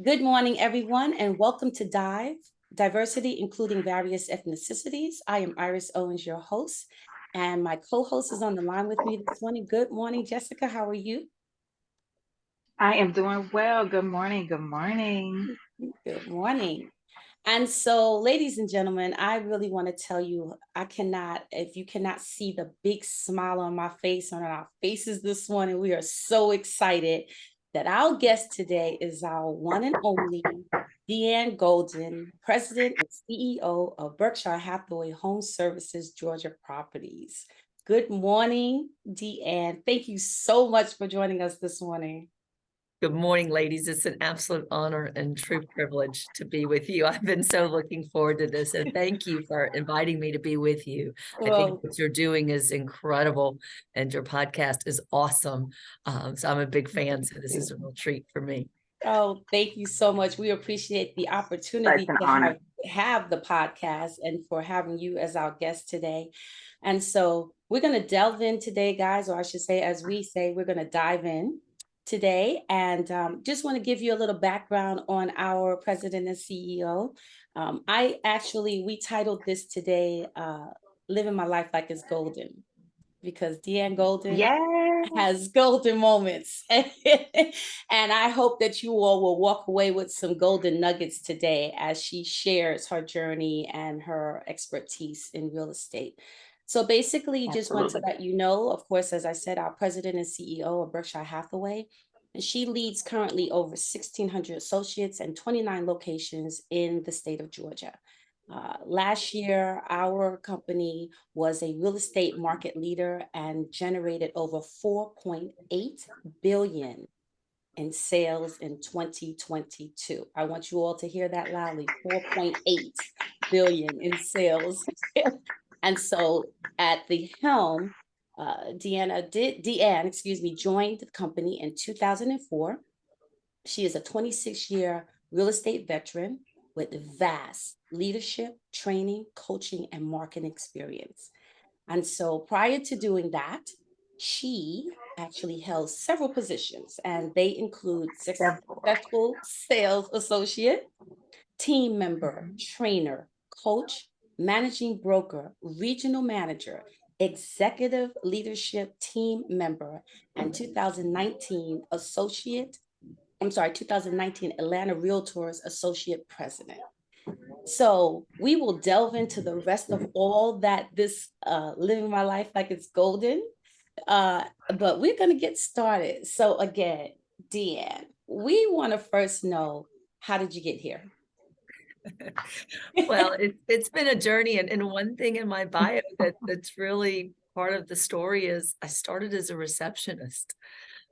Good morning, everyone, and welcome to D.I.V E, Diversity, Including Various Ethnicities. I am Iris Owens, your host, and my co-host is on the line with me this morning. Good morning, Jessica. How are you? I am doing well. Good morning. Good morning. Good morning. And so, ladies and gentlemen, I really want to tell you, if you cannot see the big smile on my face, on our faces this morning, we are so excited that our guest today is our one and only DeAnn Golden, President and CEO of Berkshire Hathaway Home Services, Georgia Properties. Good morning, DeAnn. Thank you so much for joining us this morning. Good morning, ladies. It's an absolute honor and true privilege to be with you. I've been so looking forward to this, and thank you for inviting me to be with you. I think Well, what you're doing is incredible, and your podcast is awesome. So I'm a big fan, so this is a real treat for me. Oh, thank you so much. We appreciate the Such opportunity an to honor. have the podcast and for having you as our guest today. And so we're going to delve in today, guys, or I should say, as we say, we're going to dive in today. And just want to give you a little background on our president and CEO. We titled this today, Living My Life Like It's Golden, because DeAnn Golden Yes. has golden moments. And I hope that you all will walk away with some golden nuggets today as she shares her journey and her expertise in real estate. So basically, just want to Absolutely. let you know, of course, as I said, our president and CEO of Berkshire Hathaway, and she leads currently over 1,600 associates and 29 locations in the state of Georgia. Last year, our company was a real estate market leader and generated over 4.8 billion in sales in 2022. I want you all to hear that loudly, 4.8 billion in sales. And so at the helm, DeAnn, excuse me, joined the company in 2004. She is a 26-year real estate veteran with vast leadership, training, coaching, and marketing experience. And so prior to doing that, she actually held several positions, and they include Several. successful sales associate, team member, Mhm. trainer, coach, managing broker, regional manager, executive leadership team member, and 2019 Atlanta Realtors Associate President. So we will delve into the rest of all that this living my life like it's golden. But we're gonna get started. So again, DeAnn, we want to first know, how did you get here? Well, it's been a journey, and one thing in my bio that's really part of the story is I started as a receptionist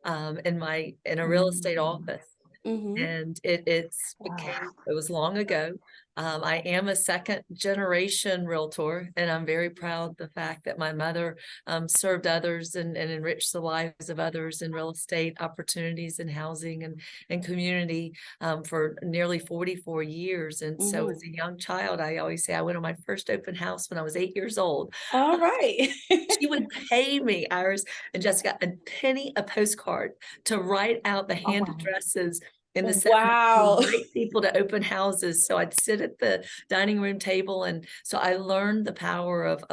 in a real estate office. Mm-hmm. And it was long ago. I am a second generation realtor, and I'm very proud of the fact that my mother served others and enriched the lives of others in real estate opportunities and housing and community for nearly 44 years. And so Mm-hmm. as a young child, I always say I went on my first open house when I was 8 years old. All right. She would pay me, Iris and Jessica, a penny a postcard to write out the Oh, hand wow. addresses in the 70s to Wow. invite people to open houses. So I'd sit at the dining room table. And so I learned the power of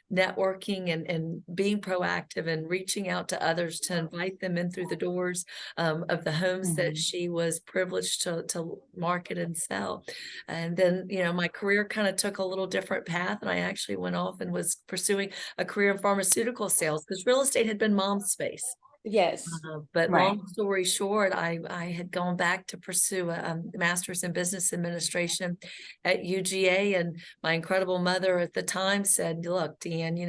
networking and being proactive and reaching out to others to invite them in through the doors of the homes that Mhm. she was privileged to market and sell. And then, my career kind of took a little different path. And I actually went off and was pursuing a career in pharmaceutical sales because real estate had been mom's space. Yes. But Right. long story short, I had gone back to pursue a master's in business administration at UGA, and my incredible mother at the time said, "Look, DeAnn,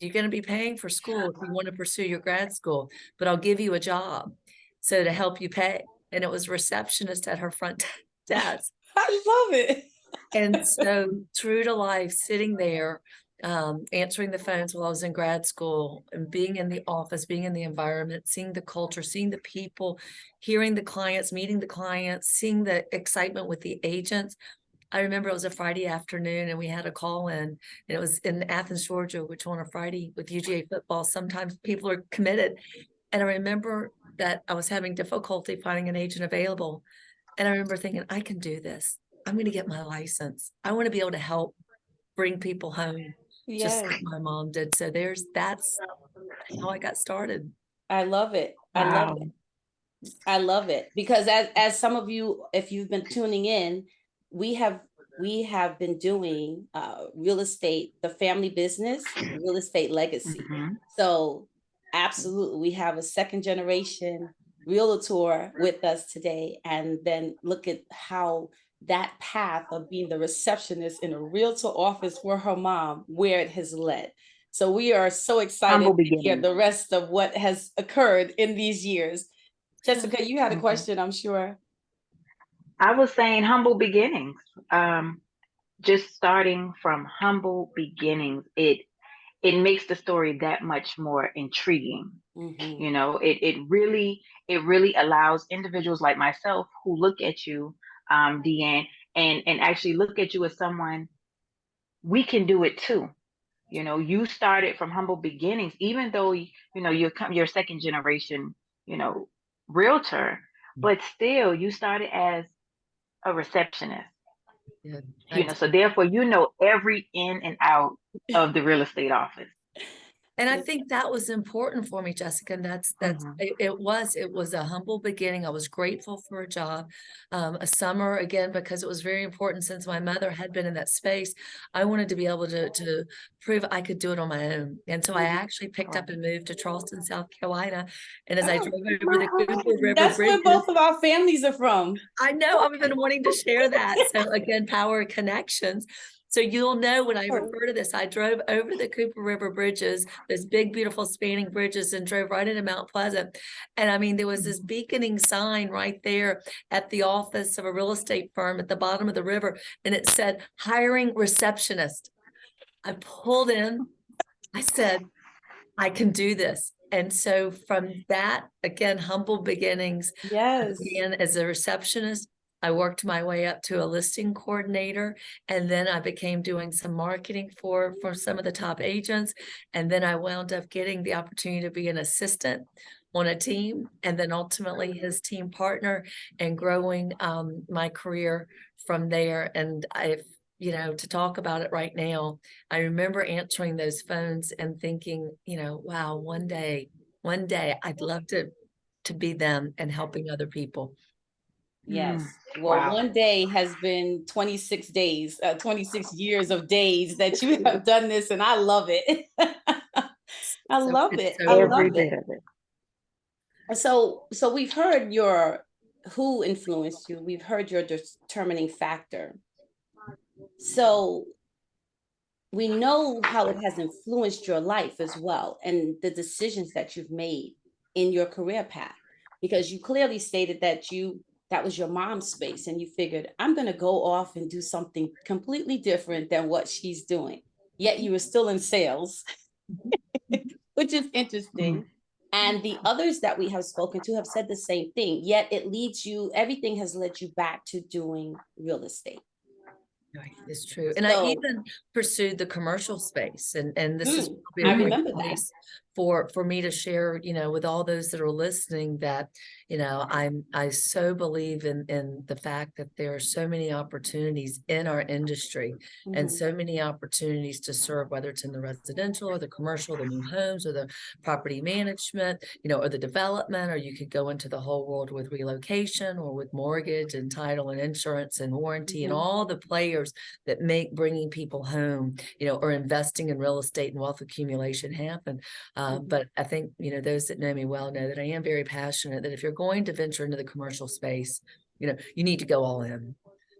you're going to be paying for school if you want to pursue your grad school, but I'll give you a job so to help you pay." And it was receptionist at her front desk. I love it. And so true to life, sitting there, answering the phones while I was in grad school and being in the office, being in the environment, seeing the culture, seeing the people, hearing the clients, meeting the clients, seeing the excitement with the agents. I remember it was a Friday afternoon and we had a call in, and it was in Athens, Georgia, which on a Friday with UGA football, sometimes people are committed. And I remember that I was having difficulty finding an agent available. And I remember thinking, I can do this. I'm going to get my license. I want to be able to help bring people home, just Yes, like my mom did. So that's how I got started. I love it. I love Wow. it. I love it because as some of you, if you've been tuning in, we have been doing real estate, the family business, real estate legacy. Mhm. So absolutely, we have a second generation realtor with us today, and then look at how that path of being the receptionist in a realtor office for her mom, where it has led. So we are so excited Humble to hear beginnings. the rest of what has occurred in these years. Jessica, you had a Mhm. question, I'm sure. I was saying humble beginnings. Um, just starting from humble beginnings, it makes the story that much more intriguing. Mhm. You know, it really allows individuals like myself who look at you, DeAnn, and actually look at you as someone, we can do it too. You know, you started from humble beginnings, even though you're second generation, you know, realtor, but still you started as a receptionist. Yeah, You know, so therefore you know every in and out of the real estate office. and I think that was important for me, Jessica. And that's Mhm. it was a humble beginning. I was grateful for a job, a summer again, because it was very important since my mother had been in that space. I wanted to be able to prove I could do it on my own. And so I actually picked up and moved to Charleston, South Carolina. And as I Oh, drove over the Cooper River that's where bridges, both of our families are from. I know I've been wanting to share that. So again, power of connections. So you'll know when I refer to this, I drove over the Cooper River bridges, those big, beautiful spanning bridges, and drove right into Mount Pleasant. And I mean, there was this beaconing sign right there at the office of a real estate firm at the bottom of the river, and it said, hiring receptionist. I pulled in, I said, I can do this. And so from that, again, humble beginnings, I Yes. began as a receptionist. I worked my way up to a listing coordinator, and then I became doing some marketing for some of the top agents. And then I wound up getting the opportunity to be an assistant on a team, and then ultimately his team partner, and growing my career from there. And I've, to talk about it right now, I remember answering those phones and thinking, wow, one day I'd love to be them and helping other people. Yes. Well, Wow. one day has been 26 days, 26 years of days that you have done this, and I love it. I So love it's it. so I Every love bit it. of it. So we've heard who influenced you. We've heard your determining factor. So we know how it has influenced your life as well, and the decisions that you've made in your career path, because you clearly stated that that was your mom's space, and you figured, I'm going to go off and do something completely different than what she's doing. Yet you were still in sales, which is interesting. And the others that we have spoken to have said the same thing, yet everything has led you back to doing real estate. Right, it's true. And I So even pursued the commercial space, and this is probably I a great remember that. place for me to share, with all those that are listening, that, I so believe in the fact that there are so many opportunities in our industry, and Mhm. so many opportunities to serve, whether it's in the residential or the commercial, the new homes or the property management, or the development, or you could go into the whole world with relocation or with mortgage and title and insurance and warranty and Mhm. all the players that make bringing people home, or investing in real estate and wealth accumulation happen. But I think, those that know me well know that I am very passionate that if you're going to venture into the commercial space, you need to go all in.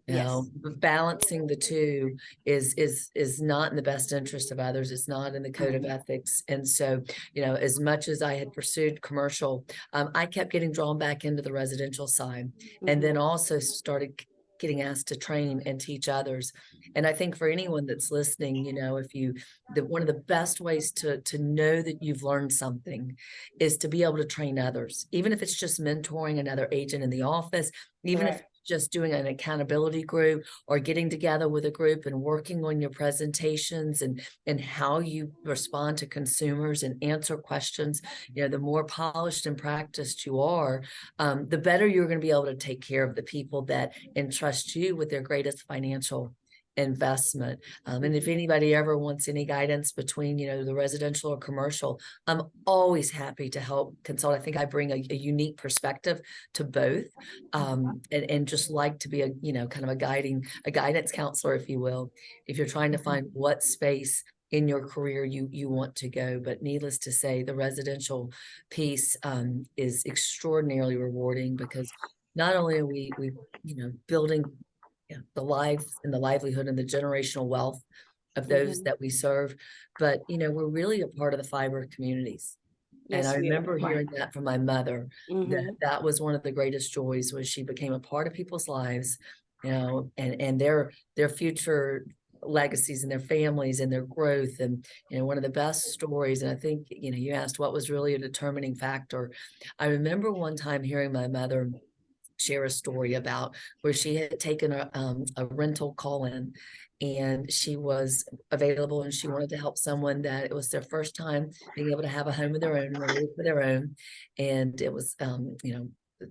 Yes. Balancing the two is not in the best interest of others. It's not in the code of ethics. And so, as much as I had pursued commercial, I kept getting drawn back into the residential side, and then also started getting asked to train and teach others. And I think for anyone that's listening, one of the best ways to know that you've learned something is to be able to train others, even if it's just mentoring another agent in the office, even if Correct. just doing an accountability group or getting together with a group and working on your presentations and how you respond to consumers and answer questions. You know, the more polished and practiced you are, the better you're going to be able to take care of the people that entrust you with their greatest financial investment. And if anybody ever wants any guidance between, you know, the residential or commercial, I'm always happy to help consult. I think I bring a unique perspective to both, and just like to be a, you know, kind of a guidance counselor, if you will, if you're trying to find what space in your career you want to go. But needless to say, the residential piece is extraordinarily rewarding, because not only are we you know, building the lives and the livelihood and the generational wealth of those that we serve, but you know, we're really a part of the fiber communities. And Yes, I we are. remember hearing that from my mother, Mhm. that was one of the greatest joys, was she became a part of people's lives, you know, and their future legacies and their families and their growth. And you know, one of the best stories, and I think, you know, you asked what was really a determining factor. I remember one time hearing my mother share a story about where she had taken a rental call in, and she was available and she wanted to help someone that it was their first time being able to have a home of their own and a roof of their own. And it was, you know,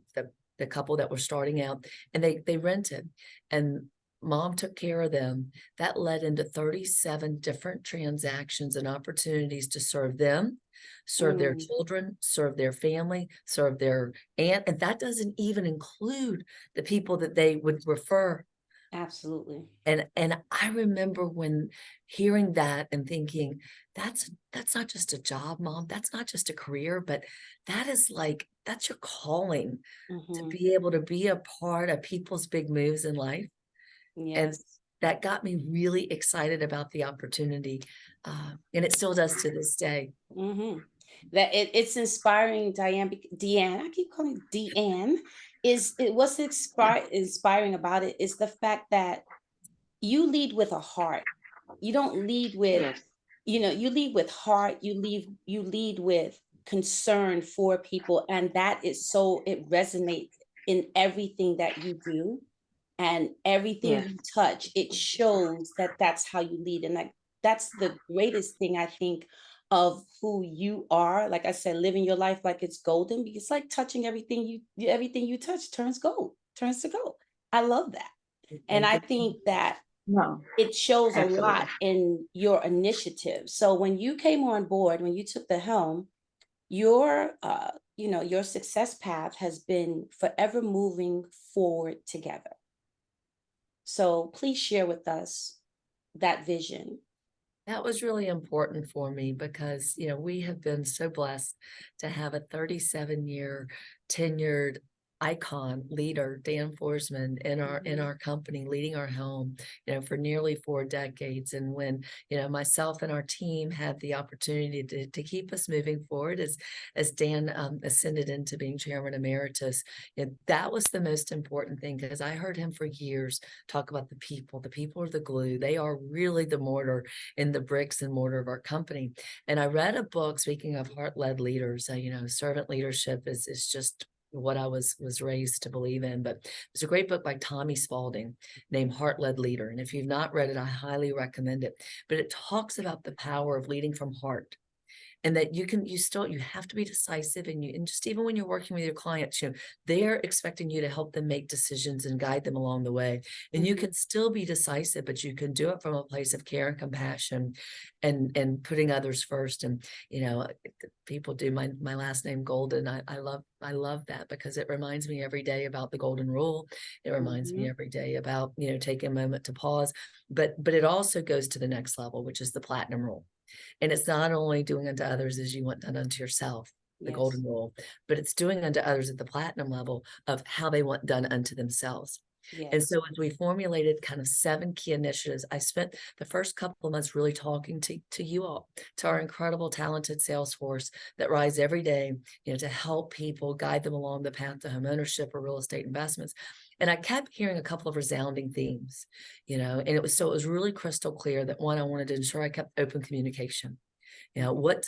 the couple that were starting out, and they rented, and mom took care of them. That led into 37 different transactions and opportunities to serve them, serve their Mm, children, serve their family, serve their aunt. And that doesn't even include the people that they would refer. absolutely. And I remember when hearing that and thinking, that's not just a job, mom. That's not just a career, but that is like, that's your calling, to Mhm. be able to be a part of people's big moves in life. And Yes. that got me really excited about the opportunity. And it still does to this day. Mhm. That it's inspiring, DeAnn, I keep calling it DeAnn. What's inspiring about it is the fact that you lead with a heart. You don't lead with, Yes. you lead with heart, you lead with concern for people, and that is so, it resonates in everything that you do, and everything Yes. you touch, it shows that that's how you lead. And that's the greatest thing, I think, of who you are. Like I said, living your life like it's golden, because it's like touching everything you touch turns gold, turns to gold. I love that. And Thank I you. think that No. it shows a Absolutely. lot in your initiative. So when you came on board, when you took the helm, your your success path has been forever moving forward together. So please share with us that vision. That was really important for me, because, you know, we have been so blessed to have a 37-year tenured icon leader, Dan Forsman, in Mhm. our company, leading our home, you know, for nearly 4 decades. And when, you know, myself and our team had the opportunity to keep us moving forward as Dan ascended into being chairman emeritus, that was the most important thing, because I heard him for years talk about the people. The people are the glue. They are really the mortar in the bricks and mortar of our company. And I read a book, speaking of heart-led leaders, you know, servant leadership is just what I was raised to believe in. But there's a great book by Tommy Spalding named Heart-Led Leader. And if you've not read it, I highly recommend it. But it talks about the power of leading from heart, and that you have to be decisive, and just even when you're working with your clients, you know, they're expecting you to help them make decisions and guide them along the way. And you Mhm. can still be decisive, but you can do it from a place of care and compassion, and putting others first. And you know, people do my last name Golden. I love that, because it reminds me every day about the golden rule. It reminds me Mhm. every day about, you know, taking a moment to pause. But it also goes to the next level, which is the platinum rule. And it's not only doing unto others as you want done unto yourself, the Yes. golden rule, but it's doing unto others at the platinum level of how they want done unto themselves. And Yes. so as we formulated kind of 7 key initiatives, I spent the first couple of months really talking to you all, to our incredible, talented sales force that rise every day, you know, to help people, guide them along the path to home ownership or real estate investments. And I kept hearing a couple of resounding themes, you know, and it was really crystal clear that, one, I wanted to ensure I kept open communication. You know, what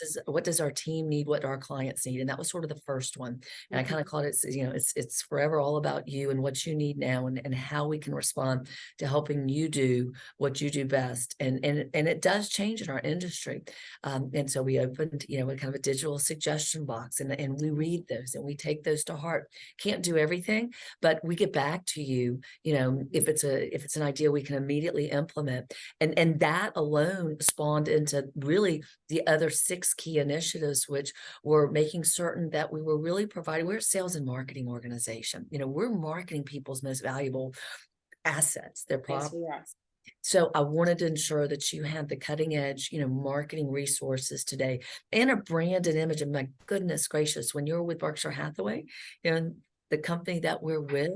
does our team need? What do our clients need? And that was sort of the first one. And I kind of called it, you know, it's forever all about you and what you need now, and how we can respond to helping you do what you do best. And it does change in our industry. And so we opened, you know, a kind of a digital suggestion box, and we read those and we take those to heart. Can't do everything, but we get back to you, you know, if it's an idea we can immediately implement. And that alone spawned into really the other 6 key initiatives, which were making certain that we were really providing, we're a sales and marketing organization. You know, we're marketing people's most valuable assets, their Yes, property. we are. So I wanted to ensure that you had the cutting edge, you know, marketing resources today, and a brand and image. And my goodness gracious, when you're with Berkshire Hathaway, you know, the company that we're with,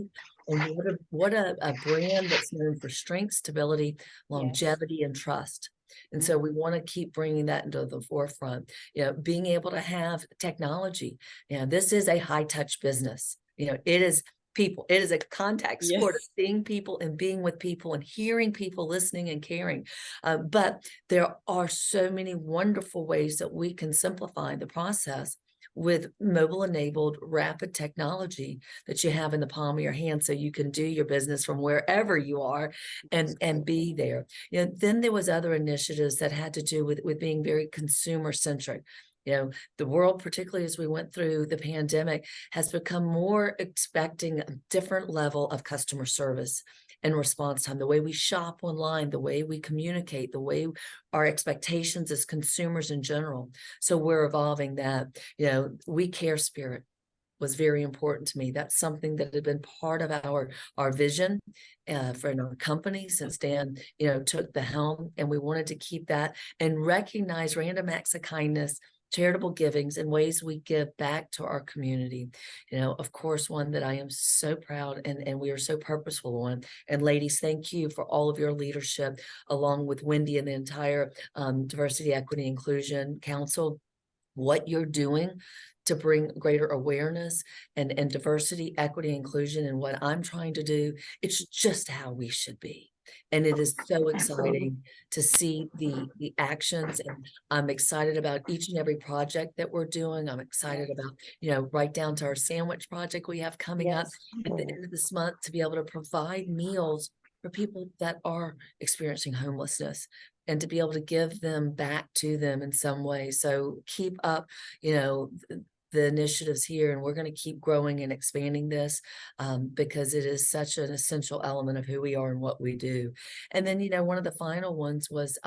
and what a brand that's known for strength, stability, longevity, and trust. And so we want to keep bringing that into the forefront. You know, being able to have technology. You know, this is a high touch business. You know, it is people. It is a contact sport of seeing people and being with people and hearing people, listening and caring. But there are so many wonderful ways that we can simplify the process with mobile enabled rapid technology that you have in the palm of your hand, so you can do your business from wherever you are and be there. You know, then there was other initiatives that had to do with being very consumer centric. You know, the world, particularly as we went through the pandemic, has become more expecting a different level of customer service and response time, the way we shop online, the way we communicate, the way our expectations as consumers in general. So we're evolving that. You know, we care spirit was very important to me. That's something that had been part of our vision for our company since Dan, you know, took the helm, and we wanted to keep that and recognize random acts of kindness, charitable givings, and ways we give back to our community. You know, of course, one that I am so proud and we are so purposeful on. And ladies, thank you for all of your leadership, along with Wendy and the entire Diversity, Equity, Inclusion Council. What you're doing to bring greater awareness and diversity, equity, inclusion, and what I'm trying to do, it's just how we should be. And it is so exciting to see the actions, and I'm excited about each and every project that we're doing. I'm excited about, you know, right down to our sandwich project we have coming up at the end of this month, to be able to provide meals for people that are experiencing homelessness, and to be able to give them back to them in some way. So keep up, you know, the initiatives here, and we're going to keep growing and expanding this because it is such an essential element of who we are and what we do. And then, you know, one of the final ones was,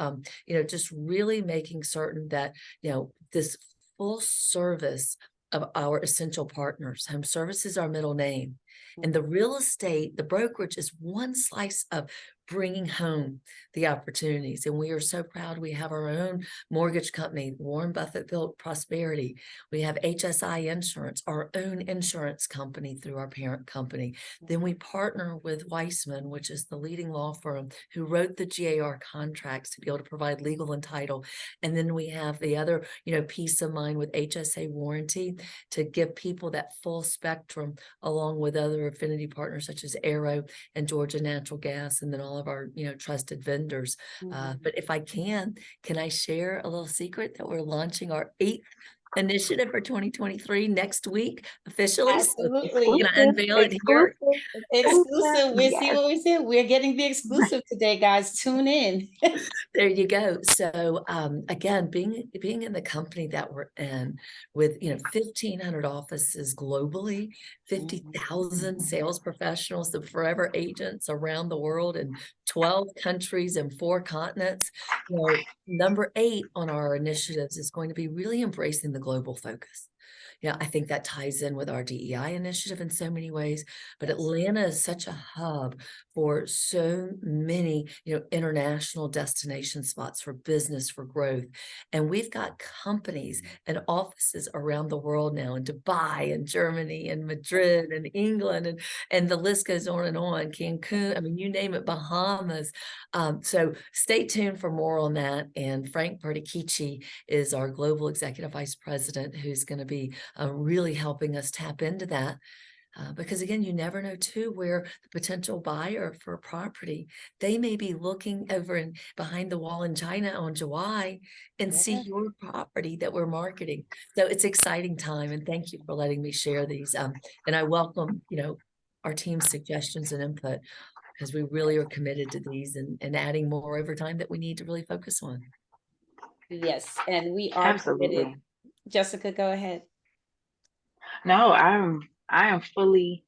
you know, just really making certain that, you know, this full service of our essential partners. HomeServices is our middle name. And the real estate, the brokerage, is one slice of bringing home the opportunities. And we are so proud. We have our own mortgage company, Warren Buffett Built Prosperity. We have HSI Insurance, our own insurance company through our parent company. Then we partner with Weissman, which is the leading law firm who wrote the GAR contracts to be able to provide legal and title. And then we have the other, you know, peace of mind with HSA Warranty to give people that full spectrum, along with other affinity partners such as Arrow and Georgia Natural Gas, and then all of our, you know, trusted vendors. But if I can I share a little secret that we're launching our 8th initiative for 2023 next week officially? Absolutely. So I'm gonna unveil it here. Exclusive. We see what we said. We're getting the exclusive today, guys. Tune in. There you go. So again, being in the company that we're in, with, you know, 1,500 offices globally, 50,000 sales professionals, the forever agents around the world in 12 countries and 4 continents. You know, number 8 on our initiatives is going to be really embracing the global focus. Yeah, I think that ties in with our DEI initiative in so many ways. But Atlanta is such a hub for so many, you know, international destination spots for business, for growth. And we've got companies and offices around the world now, in Dubai and Germany and Madrid and England, and the list goes on and on. Cancun, I mean, you name it, Bahamas. So stay tuned for more on that. And Frank Pertichici is our Global Executive Vice President, who's going to be really helping us tap into that. Because again, you never know too where the potential buyer for a property, they may be looking over and behind the wall in China on July and see Yeah. your property that we're marketing. So it's exciting time, and thank you for letting me share these. And I welcome, our team's suggestions and input, because we really are committed to these and adding more over time that we need to really focus on. Yes, and we are committed. Absolutely. Jessica, go ahead. No, I am fully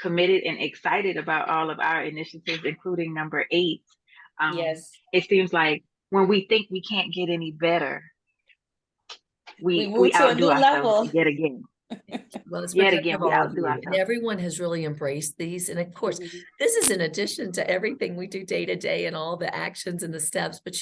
committed and excited about all of our initiatives, including number 8. Yes, It seems like when we think we can't get any better, we we moved to a outdo new ourselves level. yet again. Well, it's Yet because again, of we all of outdo you, and ourselves. everyone has really embraced these. And of course, Mhm. this is in addition to everything we do day to day and all the actions and the steps, but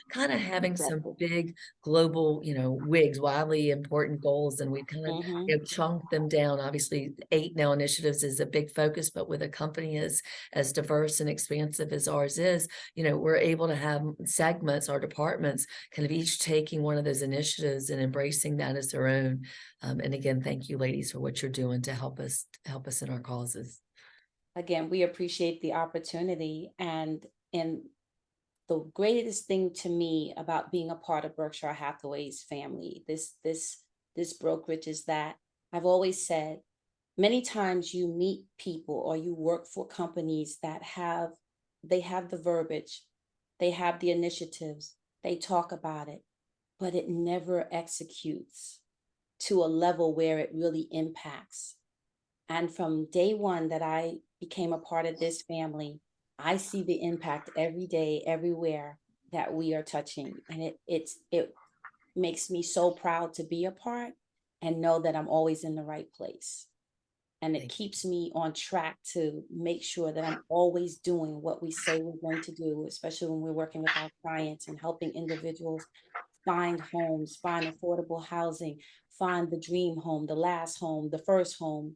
kind of having some Exactly. big global, WIGs, wildly important goals, and we've kind of Mhm. chunked them down. Obviously, 8 now initiatives is a big focus, but with a company as diverse and expansive as ours is, we're able to have segments, our departments, kind of each taking one of those initiatives and embracing that as their own. And again, thank you, ladies, for what you're doing to help us in our causes. Again, we appreciate the opportunity, and the greatest thing to me about being a part of Berkshire Hathaway's family, this brokerage, is that I've always said many times you meet people or you work for companies that they have the verbiage, they have the initiatives, they talk about it, but it never executes to a level where it really impacts. And from day one that I became a part of this family, I see the impact every day, everywhere that we are touching. And it makes me so proud to be a part and know that I'm always in the right place. And it Thank keeps me on track to make sure that I'm always doing what we say we're going to do, especially when we're working with our clients and helping individuals find homes, find affordable housing, find the dream home, the last home, the first home.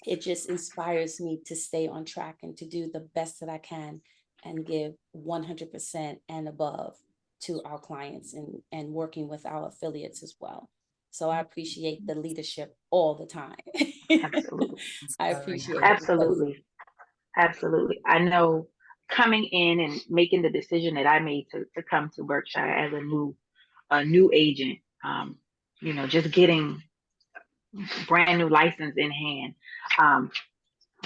It just inspires me to stay on track and to do the best that I can and give 100% and above to our clients and working with our affiliates as well. So I appreciate the leadership all the time. Absolutely. I Inspiring. appreciate it because Absolutely. Absolutely. I know coming in and making the decision that I made to come to Berkshire as a new agent, just getting brand new license in hand. Um,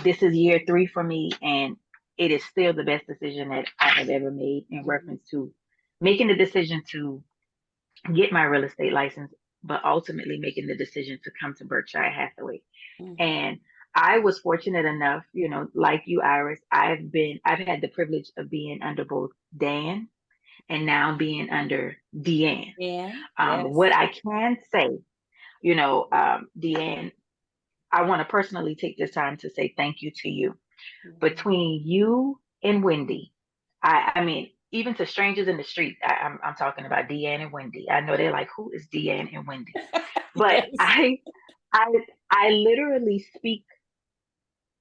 this is year 3 for me, and it is still the best decision that I have ever made in reference to making the decision to get my real estate license, but ultimately making the decision to come to Berkshire Hathaway. Mhm. And I was fortunate enough, like you, Iris, I've had the privilege of being under both Dan and now being under DeAnn. Yeah, yes. What I can say, DeAnn, I want to personally take this time to say thank you to you. Mhm. Between you and Wendy, I mean, even to strangers in the street, I'm talking about DeAnn and Wendy. I know they're like, who is DeAnn and Wendy? But Yes. I, I literally speak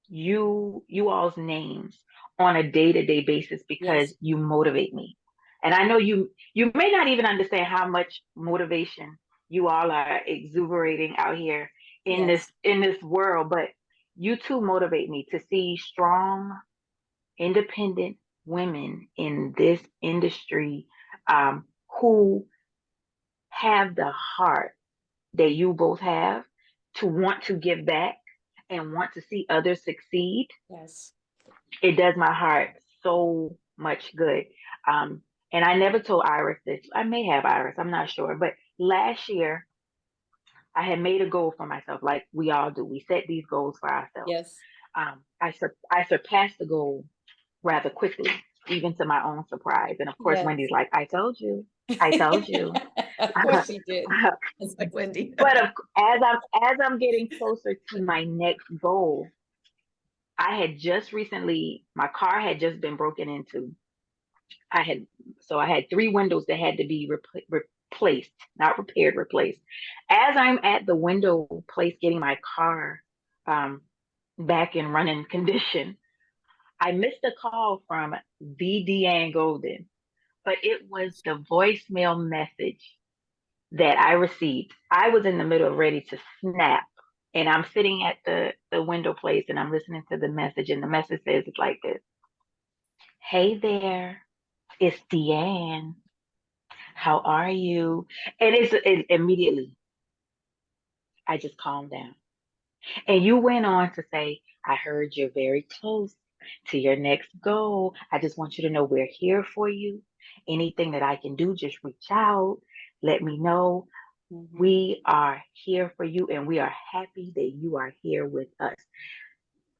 you all's names on a day-to-day basis because Yes. you motivate me. And I know you may not even understand how much motivation you all are exuberating out here in this Yes. in this world, but you too motivate me to see strong, independent women in this industry, who have the heart that you both have to want to give back and want to see others succeed. Yes. It does my heart so much good. Um, and I never told Iris this. I may have, Iris, I'm not sure. But last year, I had made a goal for myself, like we all do. We set these goals for ourselves. Yes. I surpassed the goal rather quickly, even to my own surprise. And of course, Yes. Wendy's like, I told you, I told you. Of course you did. It's like Wendy. But as I'm getting closer to my next goal, I had just recently, my car had just been broken into. I had I had 3 windows that had to be replaced, not repaired, replaced. As I'm at the window place getting my car um, back in running condition, I missed a call from the DeAnn Golden, but it was the voicemail message that I received. I was in the middle of ready to snap. And I'm sitting at the window place and I'm listening to the message, and the message says it's like this. Hey there, it's DeAnn. How are you? And immediately I just calmed down. And you went on to say, I heard you're very close to your next goal. I just want you to know we're here for you. Anything that I can do, just reach out. Let me know. Mhm. We are here for you, and we are happy that you are here with us.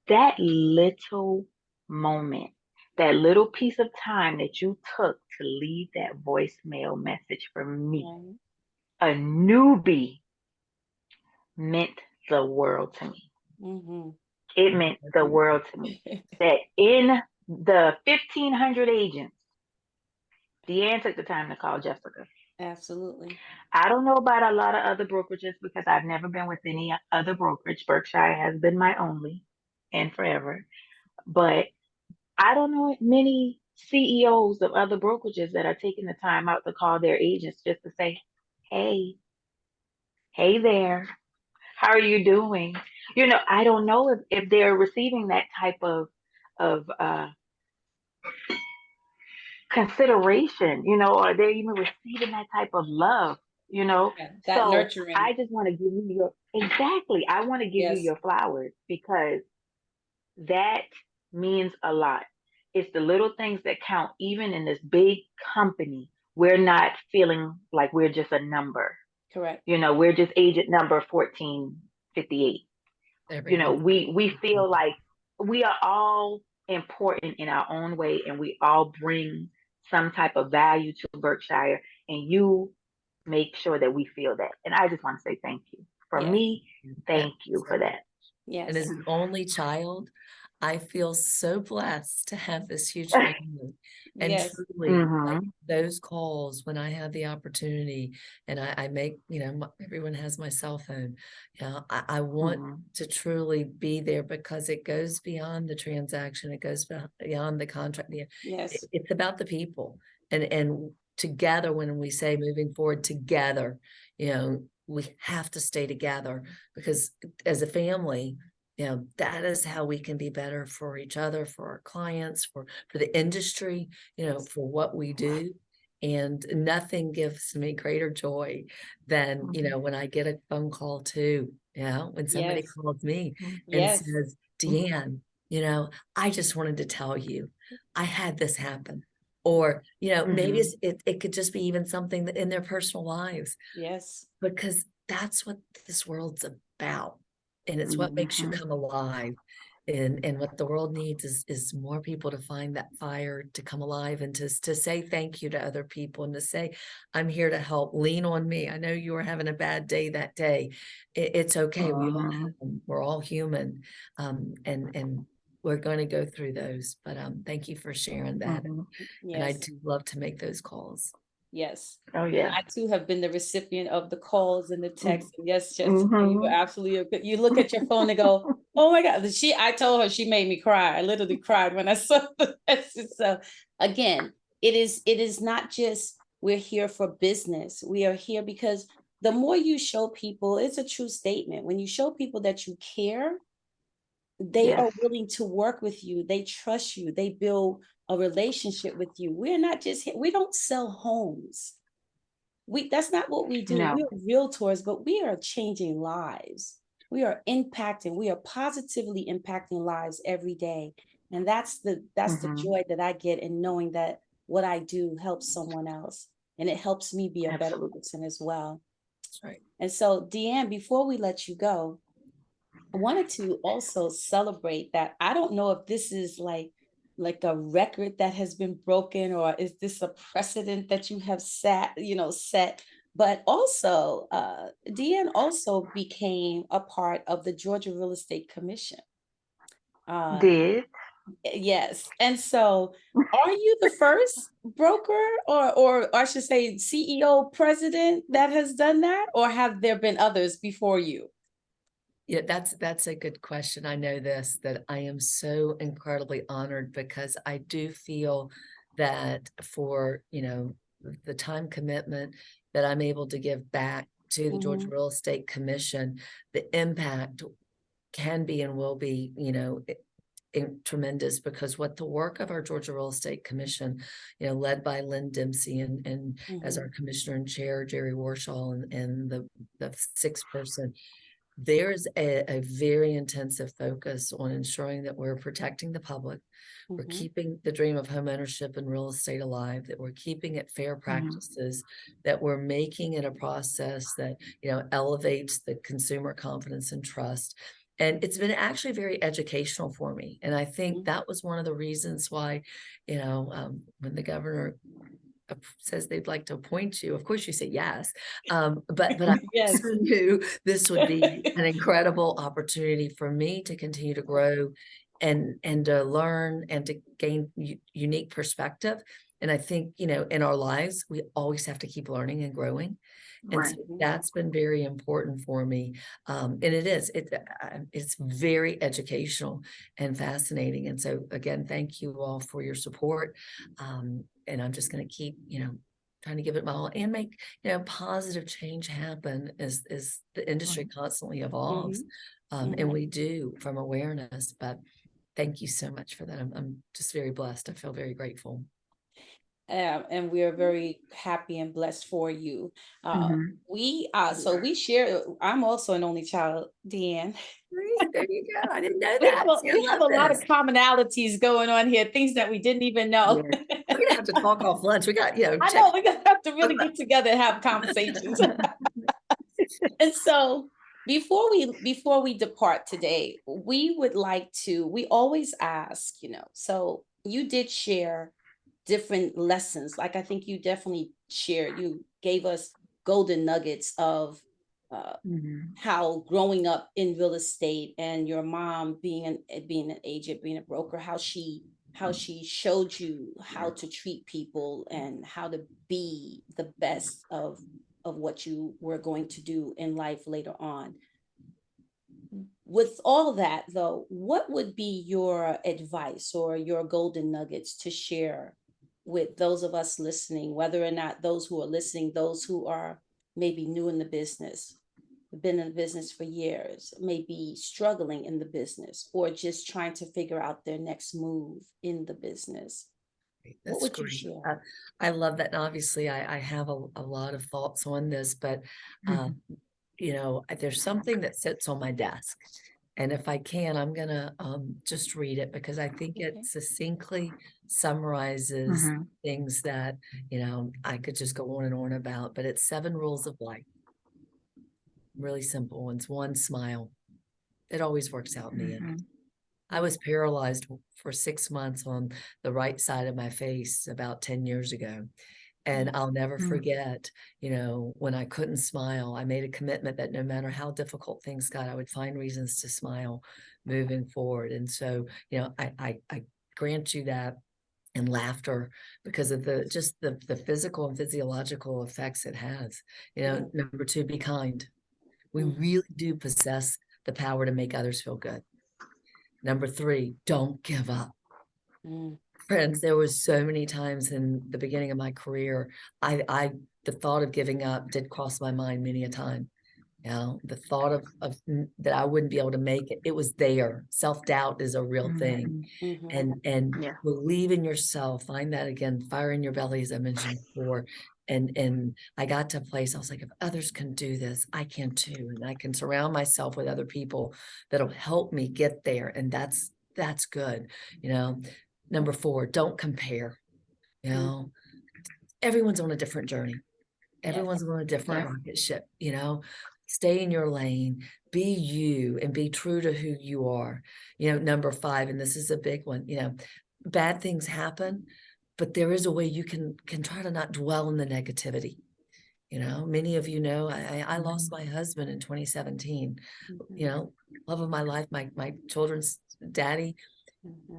That little moment, that little piece of time that you took to leave that voicemail message for me, Right. a newbie, meant the world to me. Mhm. It meant the world to me that in the 1,500 agents, DeAnn took the time to call Jessica. Absolutely. I don't know about a lot of other brokerages because I've never been with any other brokerage. Berkshire has been my only and forever. But I don't know many CEOs of other brokerages that are taking the time out to call their agents just to say, hey, hey there, how are you doing? I don't know if they're receiving that type of consideration, or they're even receiving that type of love. Yeah, that So nurturing. I just want to give you exactly. I want to give you Yes. your flowers because that means a lot. It's the little things that count, even in this big company. We're not feeling like we're just a number. Correct. We're just agent number 1458. Everyone. We feel like we are all important in our own way, and we all bring some type of value to Berkshire, and you make sure that we feel that. And I just want to say thank you. From Yes. me, thank you for that. And as Yes. an only child, I feel so blessed to have this huge family. And Yes. truly, like Mm-hmm. those calls when I have the opportunity and I make, everyone has my cell phone. I want Mm-hmm. to truly be there because it goes beyond the transaction. It goes beyond the contract. Yes. It's about the people. And together, when we say moving forward together, we have to stay together because as a family, that is how we can be better for each other, for our clients, for the industry, for what we do. And nothing gives me greater joy than, when I get a phone call too, when somebody Yes. calls me and Yes. says, DeAnn, I just wanted to tell you, I had this happen. Or, maybe Mm-hmm. it could just be even something that in their personal lives, Yes. because that's what this world's about. And it's what makes you Mm-hmm. come alive. And what the world needs is more people to find that fire to come alive and to say thank you to other people and to say, I'm here to help, lean on me. I know you were having a bad day that day. It's okay. Mm-hmm. We're all human. And we're going to go through those, but thank you for sharing that. Mm-hmm. And I Yes. do love to make those calls. Yes. Oh yeah. I too have been the recipient of the calls and the texts. And yes, Jessica, you Mm-hmm. were absolutely, you look at your phone and go, oh my God. I told her she made me cry. I literally cried when I saw the message. So again, it is not just we're here for business. We are here because the more you show people, it's a true statement. When you show people that you care, they Yes. are willing to work with you. They trust you. They build a relationship with you. We're not just here. We don't sell homes. That's not what we do. No. We are realtors, but we are changing lives. We are positively impacting lives every day. And that's the Mm-hmm. joy that I get in knowing that what I do helps someone else. And it helps me be a better Absolutely. person as well. That's right. And so, DeAnn, before we let you go, I wanted to also celebrate that. I don't know if this is like a record that has been broken, or is this a precedent that you have set. But also, DeAnn also became a part of the Georgia Real Estate Commission. Uh, Did. yes. And so are you the first broker or I should say CEO president that has done that, or have there been others before you? Yeah, that's a good question. I know that I am so incredibly honored because I do feel that for, the time commitment that I'm able to give back to the Georgia Real Estate Commission, the impact can be and will be, tremendous, because what the work of our Georgia Real Estate Commission, led by Lynn Dempsey and as our commissioner and chair, Jerry Warshaw, and the sixth person, there's a very intensive focus on ensuring that we're protecting the public. We're keeping the dream of home ownership and real estate alive, that we're keeping it fair practices, that we're making it a process that, elevates the consumer confidence and trust. And it's been actually very educational for me. And I think that was one of the reasons why, when the governor says they'd like to appoint you, of course you say yes. But I also knew this would be an incredible opportunity for me to continue to grow and to learn and to gain unique perspective. And I think, in our lives, we always have to keep learning and growing. And so that's been very important for me. And it's very educational and fascinating. And so again, thank you all for your support. And I'm just going to keep, trying to give it my all and make, positive change happen as the industry constantly evolves. And we do from awareness, but thank you so much for that. I'm just very blessed. I feel very grateful. And we are very happy and blessed for you. We share. I'm also an only child, DeAnn. There you go. I didn't know that. We have a lot of commonalities going on here, things that we didn't even know. Yeah. We're gonna have to talk off lunch. We got, I know we're gonna have to really get together and have conversations. And so before we depart today, we always ask, so you did share different lessons. Like, I think you definitely shared, you gave us golden nuggets of how growing up in real estate and your mom being an agent, being a broker, how she showed you how to treat people and how to be the best of what you were going to do in life later on. With all that though, what would be your advice or your golden nuggets to share with those of us listening, whether or not those who are listening, those who are maybe new in the business, been in the business for years, maybe struggling in the business, or just trying to figure out their next move in the business? That's what would you share? I love that. And obviously I have a lot of thoughts on this, but there's something that sits on my desk. And if I can, I'm going to just read it, because I think it succinctly summarizes things that, I could just go on and on about. But it's 7 rules of life. Really simple ones. 1, smile. It always works out in the end. I was paralyzed for 6 months on the right side of my face about 10 years ago. And I'll never forget, when I couldn't smile, I made a commitment that no matter how difficult things got, I would find reasons to smile moving forward. And so, I grant you that, and laughter, because of the physical and physiological effects it has. Number 2, be kind. We really do possess the power to make others feel good. Number 3, don't give up. Friends, there was so many times in the beginning of my career, the thought of giving up did cross my mind many a time. The thought of that I wouldn't be able to make it. It was there. Self-doubt is a real thing. And believe in yourself. Find that again, fire in your belly, as I mentioned before. And I got to a place, I was like, if others can do this, I can too. And I can surround myself with other people that'll help me get there. And that's good. Number 4, don't compare. Everyone's on a different journey. Everyone's on a different rocket ship. Stay in your lane, be you, and be true to who you are. Number 5, and this is a big one, bad things happen, but there is a way you can try to not dwell in the negativity. Many of I lost my husband in 2017, love of my life, my children's daddy.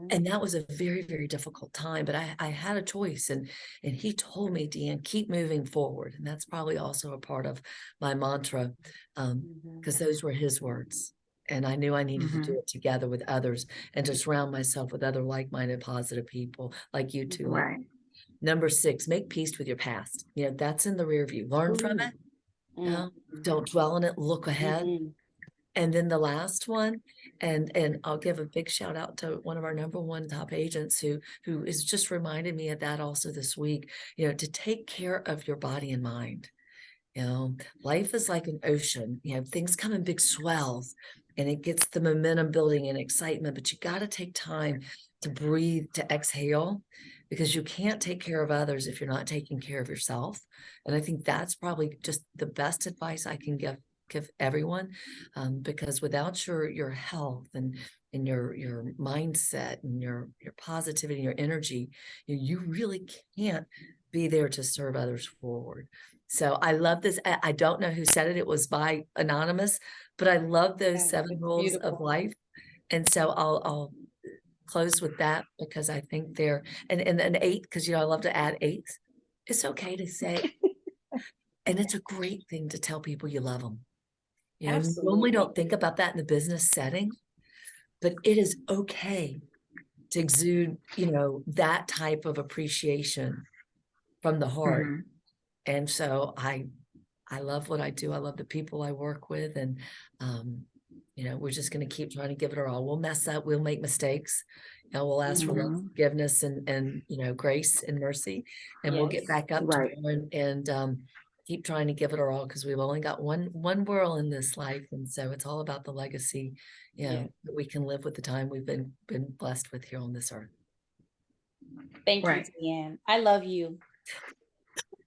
And that was a very, very difficult time, but I had a choice, and he told me, DeAnn, keep moving forward. And that's probably also a part of my mantra, because those were his words. And I knew I needed to do it together with others and to surround myself with other like-minded, positive people like you two. Right. Number 6, make peace with your past. That's in the rear view. Learn from it, Mm. Don't dwell on it, look ahead. Mhm. And then the last one, and I'll give a big shout out to one of our #1 top agents who is just reminded me of that also this week, to take care of your body and mind. Life is like an ocean, things come in big swells and it gets the momentum building and excitement, but you got to take time to breathe, to exhale, because you can't take care of others if you're not taking care of yourself. And I think that's probably just the best advice I can give everyone, because without your health and your mindset and your positivity and your energy, you really can't be there to serve others forward. So I love this. I don't know who said it. It was by Anonymous, but I love those Yeah, 7 it's rules of beautiful. life. And so I'll close with that, because I think they're, and an 8, because I love to add 8s. It's okay to say, and it's a great thing to tell people you love them. You normally Absolutely. don't think about that in the business setting, but it is okay to exude, that type of appreciation from the heart. Mhm. And so I love what I do. I love the people I work with. And, we're just going to keep trying to give it our all. We'll mess up. We'll make mistakes. We'll ask for Mhm. forgiveness and grace and mercy. And we'll get Yes. back up Right. to and keep trying to give it our all, because we've only got one world in this life. And so it's all about the legacy, Yeah. that we can live with the time we've been blessed with here on this earth. Thank Right. you, DeAnn. I love you.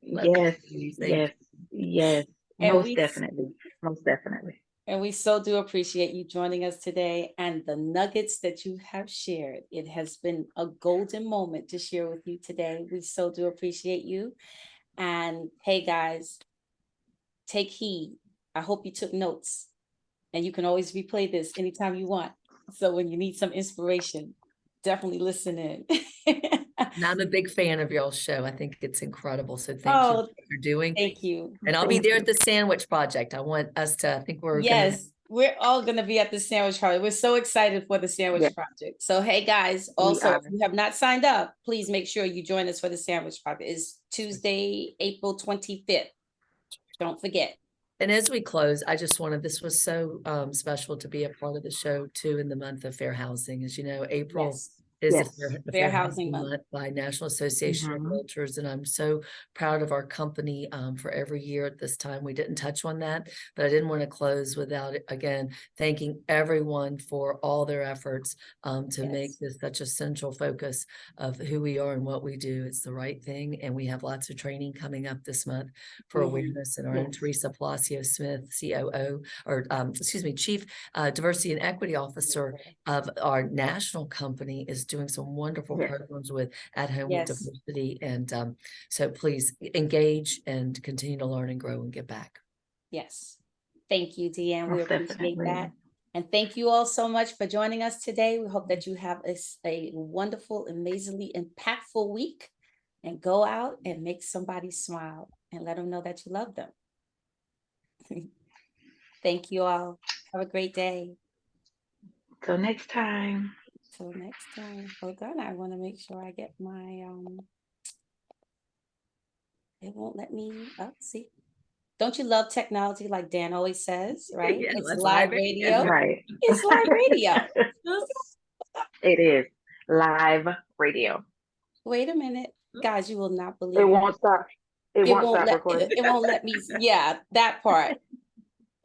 Love Yes. you. Thank Yes. Yes. And Most we definitely. Most definitely. and we so do appreciate you joining us today and the nuggets that you have shared. It has been a golden moment to share with you today. We so do appreciate you. And hey, guys, take heed. I hope you took notes, and you can always replay this anytime you want. So when you need some inspiration, definitely listen in. And I'm a big fan of y'all's show. I think it's incredible. So thank you Oh, for what you're doing. thank you. And I'll be Thank there you. at the sandwich project. I want us to, I think we're gonna, Yes, we're all going to be at the sandwich project. We're so excited for the sandwich Yes, project. So, hey guys, we also, are. if you have not signed up, please make sure you join us for the sandwich project. It's Tuesday, April 25th. Don't forget. and as we close, I just wanted, this was so special to be a part of the show too, in the month of fair housing. As you know, April Yes, is Yes. the Fair Fair Housing Housing Month. Month by National Association of Mhm. Realtors. And I'm so proud of our company for every year at this time. We didn't touch on that, but I didn't want to close without, again, thanking everyone for all their efforts to make Yes. this such a central focus of who we are and what we do. It's the right thing. And we have lots of training coming up this month for Mhm. awareness. And our own Yes. Teresa Palacio Smith, COO, or Chief Diversity and Equity Officer of our national company, is doing some wonderful Yes. programs with At Home with Yes. Diversity. And so please engage and continue to learn and grow and give back. Yes. Thank you, DeAnn. We Most appreciate definitely. that. And thank you all so much for joining us today. We hope that you have a wonderful, amazingly impactful week, and go out and make somebody smile and let them know that you love them. Thank you all. Have a great day. Till next time. Till next time. Hold on. I want to make sure I get my it won't let me see. Don't you love technology, like Dan always says, right? Yeah, It's that's live live radio. Right. It's live radio. It is live radio. Wait a minute. Guys, you will not It believe it. won't stop. It won't stop recording. It won't let me. Yeah, that part.